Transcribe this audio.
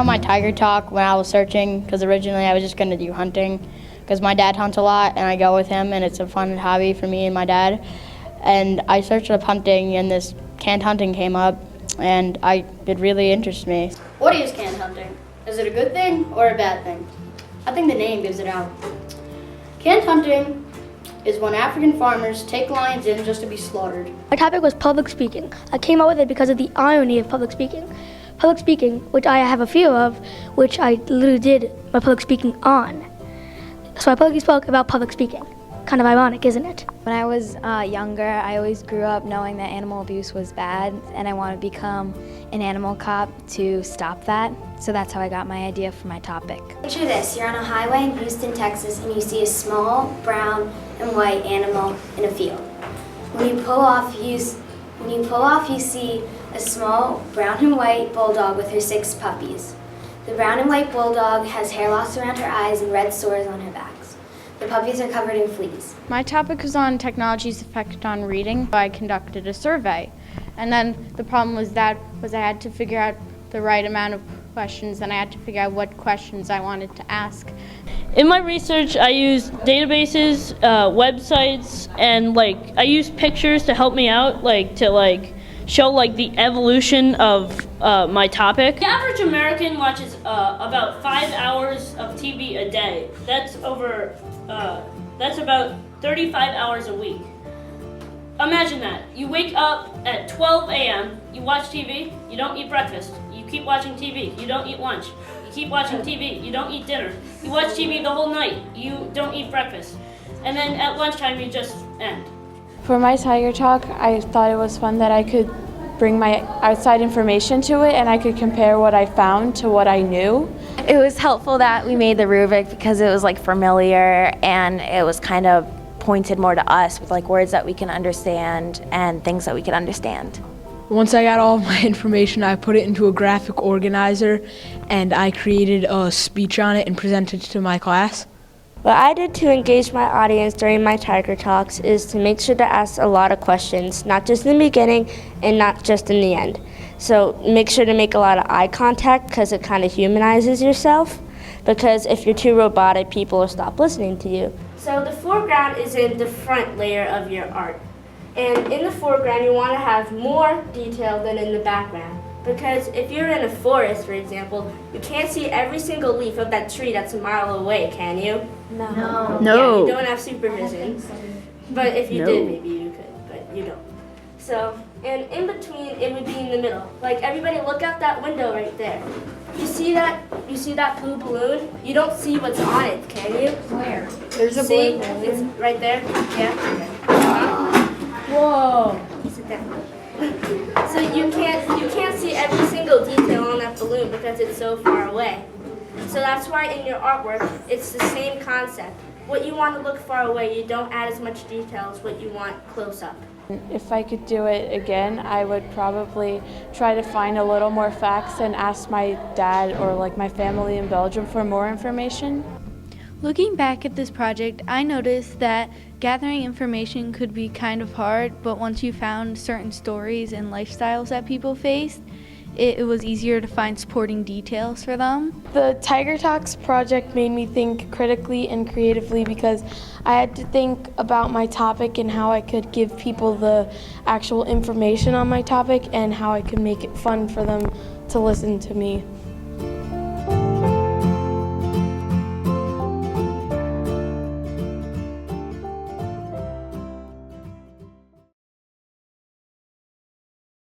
found my Tiger Talk when I was searching, because originally I was just going to do hunting, because my dad hunts a lot and I go with him, and it's a fun hobby for me and my dad. And I searched up hunting, and this canned hunting came up, and it really interests me. What is canned hunting? Is it a good thing or a bad thing? I think the name gives it out. Canned hunting is when African farmers take lions in just to be slaughtered. My topic was public speaking. I came up with it because of the irony of public speaking. Public speaking, which I have a fear of, which I literally did my public speaking on. So I publicly spoke about public speaking. Kind of ironic, isn't it? When I was younger, I always grew up knowing that animal abuse was bad, and I wanted to become an animal cop to stop that. So that's how I got my idea for my topic. Picture this, you're on a highway in Houston, Texas, and you see a small brown and white animal in a field. When you pull off, you see a small brown and white bulldog with her 6 puppies. The brown and white bulldog has hair loss around her eyes and red sores on her backs. The puppies are covered in fleas. My topic was on technology's effect on reading. I conducted a survey, and then the problem was I had to figure out the right amount of questions, and I had to figure out what questions I wanted to ask. In my research, I used databases, websites, and I used pictures to help me out, to show the evolution of my topic. The average American watches about 5 hours of TV a day. That's about 35 hours a week. Imagine that. You wake up at 12 a.m., you watch TV, you don't eat breakfast. You keep watching TV, you don't eat lunch. You keep watching TV, you don't eat dinner. You watch TV the whole night, you don't eat breakfast. And then at lunchtime, you just end. For my Tiger Talk, I thought it was fun that I could bring my outside information to it, and I could compare what I found to what I knew. It was helpful that we made the rubric because it was familiar, and it was kind of pointed more to us with words that we can understand and things that we can understand. Once I got all of my information, I put it into a graphic organizer, and I created a speech on it and presented it to my class. What I did to engage my audience during my Tiger Talks is to make sure to ask a lot of questions, not just in the beginning and not just in the end. So make sure to make a lot of eye contact because it kind of humanizes yourself, because if you're too robotic, people will stop listening to you. So the foreground is in the front layer of your art. And in the foreground, you want to have more detail than in the background. Because if you're in a forest, for example, you can't see every single leaf of that tree that's a mile away, can you? No. Yeah, you don't have supervision. But if you did, maybe you could, but you don't. So, and in between, it would be in the middle. Everybody look out that window right there. You see that blue balloon? You don't see what's on it, can you? Where? There's a blue balloon. It's right there? Yeah? Whoa. Sit down. So you can't see every single detail on that balloon because it's so far away. So that's why in your artwork, it's the same concept. What you want to look far away, you don't add as much detail as what you want close up. If I could do it again, I would probably try to find a little more facts and ask my dad or my family in Belgium for more information. Looking back at this project, I noticed that gathering information could be kind of hard, but once you found certain stories and lifestyles that people faced, it was easier to find supporting details for them. The Tiger Talks project made me think critically and creatively because I had to think about my topic and how I could give people the actual information on my topic and how I could make it fun for them to listen to me.